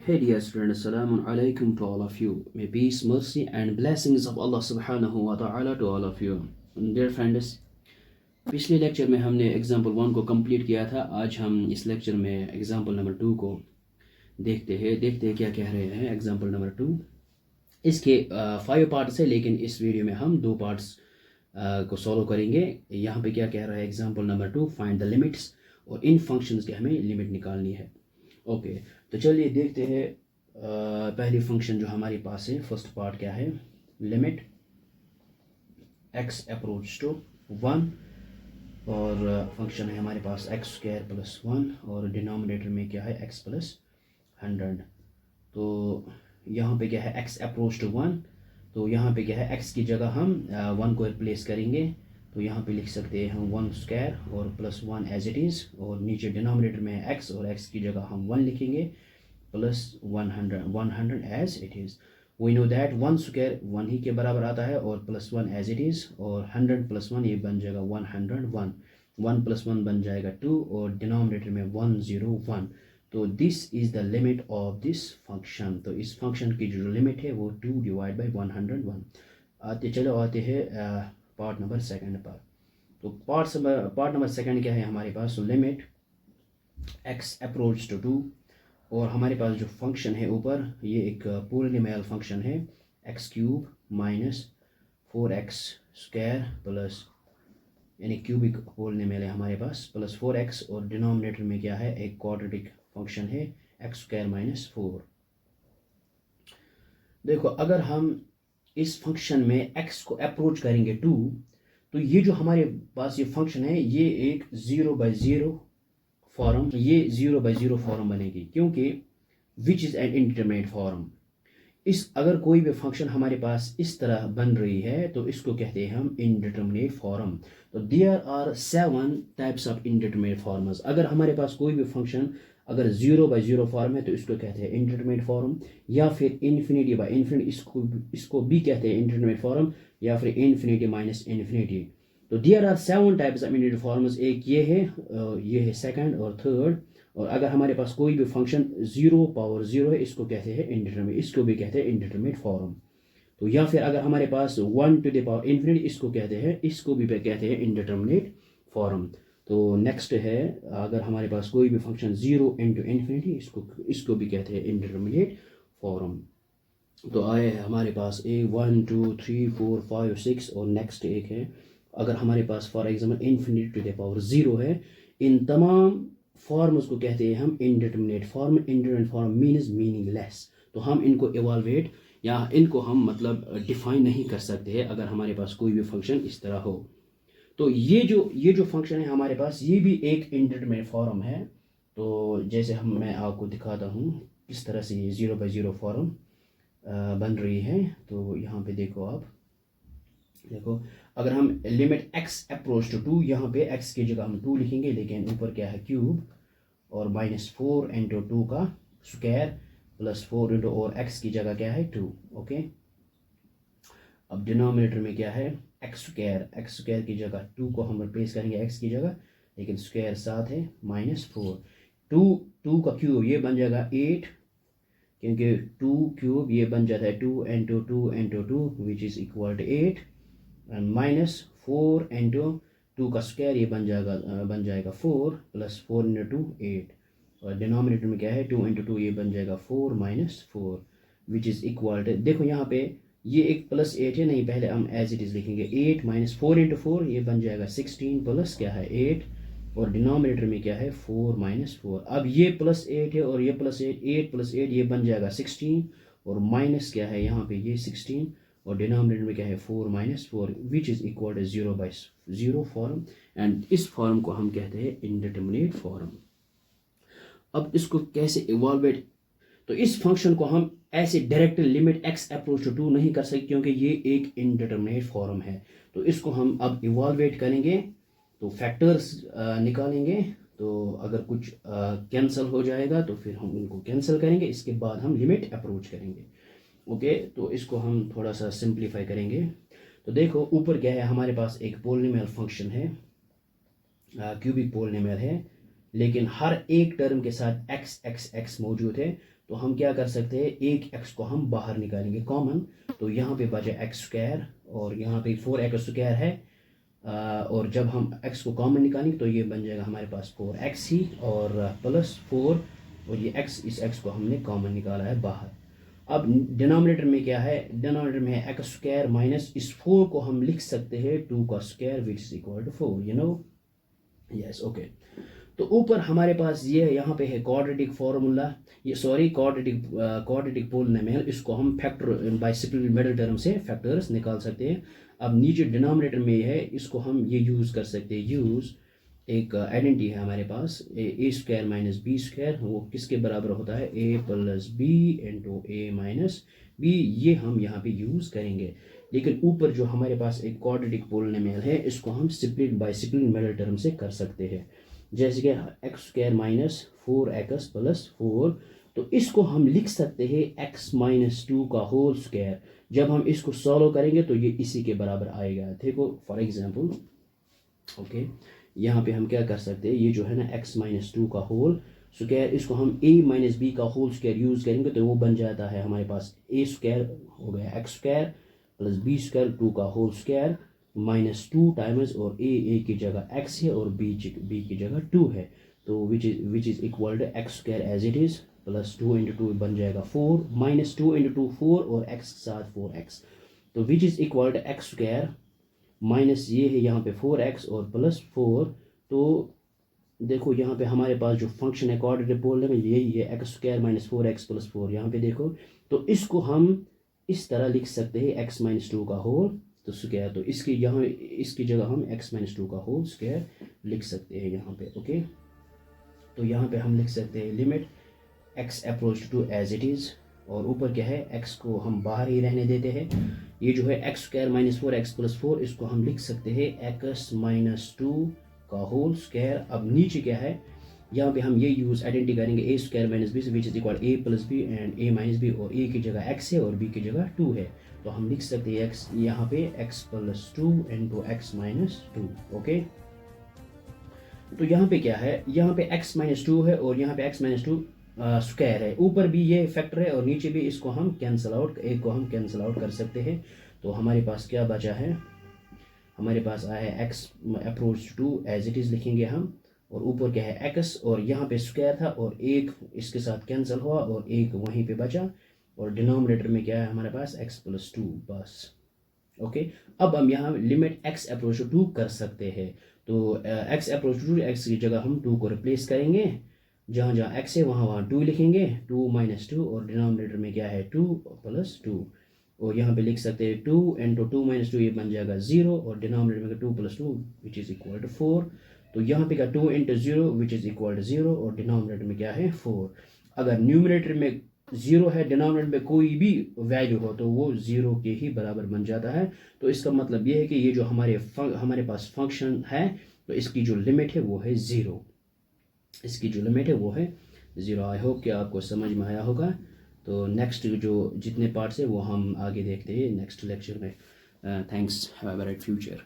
Hey dear students, Assalamu alaikum to all of you. May peace, mercy and blessings of Allah subhanahu wa ta'ala to all of you. Dear friends, पिछले lecture में हमने example 1 को complete किया था। आज हम इस lecture में एग्जाम्पल नंबर 2 को देखते हैं क्या कह रहे हैं एग्जाम्पल नंबर 2। इसके 5 पार्ट्स है, लेकिन इस वीडियो में हम 2 पार्ट्स को सॉल्व करेंगे। यहाँ पे क्या कह रहा है example number 2, find the limits, और इन फंक्शंस के हमें लिमिट निकालनी है। ओके, तो चलिए देखते हैं पहली फंक्शन जो हमारे पास है। फर्स्ट पार्ट क्या है, लिमिट x अप्रोच टू 1, और फंक्शन है हमारे पास x स्क्वायर प्लस 1, और डिनोमिनेटर में क्या है x प्लस 100। तो यहाँ पे क्या है x अप्रोच टू 1, तो यहाँ पे क्या है x की जगह हम 1 को रिप्लेस करेंगे। तो यहाँ पे लिख सकते हैं हम 1 स्क्वायर और प्लस 1 एज इट इज़, और नीचे डिनोमिनेटर में है x, और x की जगह हम 1 लिखेंगे plus 100 as it is. We know that 1 square 1 ही के बराबर आता है, और प्लस 1 एज इट इज़, और 100 प्लस 1 ये बन जाएगा 101, 1 प्लस 1 बन जाएगा 2, और डिनोमिनेटर में 101। तो this is the limit of this function. तो इस फंक्शन की जो लिमिट है वो 2 डिवाइड बाई 101। आते हैं पार्ट नंबर सेकंड पर। तो पार्ट नंबर सेकंड क्या है हमारे पास, लिमिट x अप्रोच टू 2, और हमारे पास जो फंक्शन है ऊपर ये एक पॉलिनोमियल फंक्शन है, x cube minus 4x square plus, यानी क्यूबिक पॉलिनोमियल है हमारे पास, प्लस 4x, और डिनोमिनेटर में क्या है एक क्वाड्रेटिक फंक्शन है x स्क्वायर माइनस 4। देखो, अगर हम इस फंक्शन में x को अप्रोच करेंगे 2, तो ये जो हमारे पास ये फंक्शन है ये एक 0/0 फॉर्म, ये 0/0 फॉर्म बनेगी, क्योंकि which is an indeterminate form. इस अगर कोई भी फंक्शन हमारे पास इस तरह बन रही है तो इसको कहते हैं हम इंडिटरमिनेट फॉर्म। तो there are 7 types of indeterminate forms. अगर हमारे पास कोई भी फंक्शन अगर 0/0 फॉर्म है तो इसको कहते हैं इंडिटरमिनेट फॉर्म, या फिर इन्फिनिटी बाय इन्फिनिटी इसको भी कहते हैं इंडिटरमिनेट फॉर्म, या फिर इन्फिनिटी माइनस इन्फिनिटी। तो there are 7 types of indeterminate forms. एक ये है सेकंड और थर्ड। और अगर हमारे पास कोई भी फंक्शन 0/0 है इसको कहते हैं इंडिटरमिनेट, इसको भी कहते हैं इंडिटरमिनेट फॉर्म। तो या फिर अगर हमारे पास 1 टू द पावर इन्फिनिटी इसको कहते हैं, इसको भी कहते हैं इंडिटरमिनेट फॉर्म। तो नेक्स्ट है, अगर हमारे पास कोई भी फंक्शन 0 इंटू इन्फिनिटी इसको भी कहते हैं इंडिटरमिनेट फॉर्म। तो आए हमारे पास 1 2 3 4 5 6, और नेक्स्ट एक है अगर हमारे पास for example infinity to the power 0 है। इन तमाम फॉर्म्स को कहते हैं हम indeterminate form. Indeterminate form means meaningless. तो हम इनको इवाल्वेट या इनको हम मतलब डिफाइन नहीं कर सकते हैं अगर हमारे पास कोई भी फंक्शन इस तरह हो। तो ये जो फंक्शन है हमारे पास ये भी एक इंडिटरमिनेट फॉर्म है। तो जैसे मैं आपको दिखाता हूँ किस तरह से ये 0/0 फॉर्म बन रही है। तो यहाँ पे देखो, आप देखो, अगर हम लिमिट x अप्रोच टू 2, यहाँ पे x की जगह हम 2 लिखेंगे, लेकिन ऊपर क्या है क्यूब, और -4 इंटू 2 का स्क्वायर प्लस 4 इंटू, और x की जगह क्या है 2। ओके, अब डिनोमिनेटर में क्या है x स्क्वायर की जगह 2 को हम रिप्लेस करेंगे x की जगह, लेकिन स्क्वायर साथ है -4। 2 का क्यूब ये बन जाएगा 8, क्योंकि 2 क्यूब ये बन जाता है 2 into 2 into 2 which is equal to 8, and -4 into 2 का स्क्वायर ये बन जाएगा 4 प्लस 4 इंटू 2 8, और डिनोमिनेटर में क्या है 2 इंटू 2 ये बन जाएगा 4 -4 विच इज़ इक्वल टू, देखो यहाँ पे ये एक प्लस 8 है, नहीं पहले हम एज इट इज़ लिखेंगे 8 -4 इंटू 4 ये बन जाएगा 16 प्लस क्या है 8, और डिनोमिनेटर में क्या है 4 -4। अब ये प्लस 8 है और ये प्लस 8 प्लस 8 ये बन जाएगा 16, और माइनस क्या है यहाँ पे ये 16, और डिनोमिनेटर में क्या है 4 -4 which is equal to 0/0 form, and इस फॉर्म को हम कहते हैं इंडिटरमिनेट फॉर्म। अब इसको कैसे इवॉल्वेट, तो इस फंक्शन को हम ऐसे direct limit x approach to 2 नहीं कर सकते, क्योंकि ये एक इंडिटरमिनेट फॉर्म है। तो इसको हम अब इवॉल्वेट करेंगे, तो फैक्टर्स निकालेंगे। तो अगर कुछ कैंसिल हो जाएगा तो फिर हम उनको कैंसिल करेंगे, इसके बाद हम लिमिट अप्रोच करेंगे। ओके, तो इसको हम थोड़ा सा सिंप्लीफाई करेंगे। तो देखो, ऊपर क्या है हमारे पास एक पॉलिनोमियल फंक्शन है, क्यूबिक पॉलिनोमियल है, लेकिन हर एक टर्म के साथ x मौजूद है। तो हम क्या कर सकते हैं, एक x को हम बाहर निकालेंगे कॉमन, तो यहाँ पे बचे एक्स स्क्वायर और यहाँ पे 4x² है। और जब हम x को कॉमन निकालेंगे तो ये बन जाएगा हमारे पास 4x ही और प्लस 4, और ये x, इस x को हमने कॉमन निकाला है बाहर। अब डिनोमिनेटर में क्या है, डिनोमिनेटर में है एक्स स्क्वायर माइनस इस 4 को हम लिख सकते हैं 2 का square which is equal to 4, you know, yes okay. तो ऊपर हमारे पास ये यहाँ पे है क्वाड्रेटिक फार्मूला, ये सॉरी क्वाड्रेटिक पोलिनोमियल, इसको हम factor by split middle term से फैक्टर्स निकाल सकते हैं। अब नीचे डिनोमिनेटर में है, इसको हम ये यूज़ कर सकते हैं, यूज़ एक आइडेंटिटी है हमारे पास ए स्क्वायर माइनस बी स्क्वायर, वो किसके बराबर होता है, ए प्लस बी इंटू ए माइनस बी, ये हम यहाँ पे यूज़ करेंगे। लेकिन ऊपर जो हमारे पास एक क्वाड्रेटिक पोलिनोमियल है, इसको हम split by split middle term से कर सकते हैं, जैसे कि x square minus 4x plus 4, तो इसको हम लिख सकते हैं x माइनस 2 का होल स्क्वायर। जब हम इसको सॉल्व करेंगे तो ये इसी के बराबर आएगा। देखो फॉर एग्जांपल ओके, यहाँ पे हम क्या कर सकते हैं, ये जो है ना x माइनस 2 का होल स्क्वायर, इसको हम a माइनस बी का होल स्क्वायर यूज़ करेंगे तो वो बन जाता है हमारे पास a स्क्वायर हो गया x square plus B square 2 का होल स्क्वायर माइनस 2 टाइम्स, और a की जगह x है और b की जगह 2 है, तो which is equal to X square as it is plus 2 into 2 बन जाएगा 4, माइनस 2 इंटू 2 4 और x के साथ 4x, तो which is equal to X square minus ये है यहाँ पे 4x और प्लस 4। तो देखो यहाँ पे हमारे पास जो फंक्शन है क्वाड्रेटिक पोलिनोमियल में यही है, x square minus 4x plus 4, यहाँ पे देखो, तो इसको हम इस तरह लिख सकते हैं x माइनस 2 का होल तो स्क्वायर, तो इसकी यहाँ इसकी जगह हम x माइनस 2 का होल स्क्वायर लिख सकते हैं यहाँ पे ओके। तो यहाँ पे हम लिख सकते हैं limit x approach to as it is, और ऊपर क्या है, x को हम बाहर ही रहने देते हैं। ये जो है x square minus 4x plus 4, इसको हम लिख सकते हैं x माइनस 2 का होल स्क्वायर। अब नीचे क्या है, यहाँ पे हम ये यूज़ आइडेंटिटी करेंगे A square minus B which is equal A plus B and A minus B, और ए की जगह x है और b की जगह 2 है, तो हम लिख सकते हैं x यहाँ पे x plus 2 into x minus 2 okay. तो यहाँ पे क्या है, यहाँ पे x माइनस 2 है और यहाँ पे x माइनस 2 स्क्वायर है, ऊपर भी ये फैक्टर है और नीचे भी, इसको हम कैंसिल आउट, एक को हम कैंसिल आउट कर सकते हैं। तो हमारे पास क्या बचा है, हमारे पास आया है x approach to as it is लिखेंगे हम, और ऊपर क्या है x, और यहाँ पे स्क्वायर था और एक इसके साथ कैंसिल हुआ और एक वहीं पे बचा, और डिनोमिनेटर में क्या है हमारे पास x प्लस 2 बस ओके। अब हम यहाँ लिमिट x अप्रोच टू 2 कर सकते हैं, तो x अप्रोच टू x की जगह हम 2 को रिप्लेस करेंगे, जहाँ जहाँ x है वहाँ 2 लिखेंगे, 2 माइनस 2, और डिनोमिनेटर में क्या है 2 प्लस 2, और यहाँ पे लिख सकते हैं 2 इंटू 2 माइनस 2, ये बन जाएगा 0, और डिनोमिनेटर में 2 plus 2 which is equal to 4, तो यहाँ पे क्या 2 into 0 which is equal to 0, और डिनोमिनेटर में क्या है 4। अगर न्यूमिनेटर में 0 है, डिनोमिनेटर में कोई भी वैल्यू हो तो वो 0 के ही बराबर बन जाता है। तो इसका मतलब ये है कि ये जो हमारे पास फंक्शन है, तो इसकी जो लिमिट है वो है 0, इसकी जो लिमिट है वो है 0। आई होप कि आपको समझ में आया होगा। तो नेक्स्ट जो जितने पार्ट्स है वो हम आगे देखते हैं नेक्स्ट लेक्चर में। Thanks, have a bright future.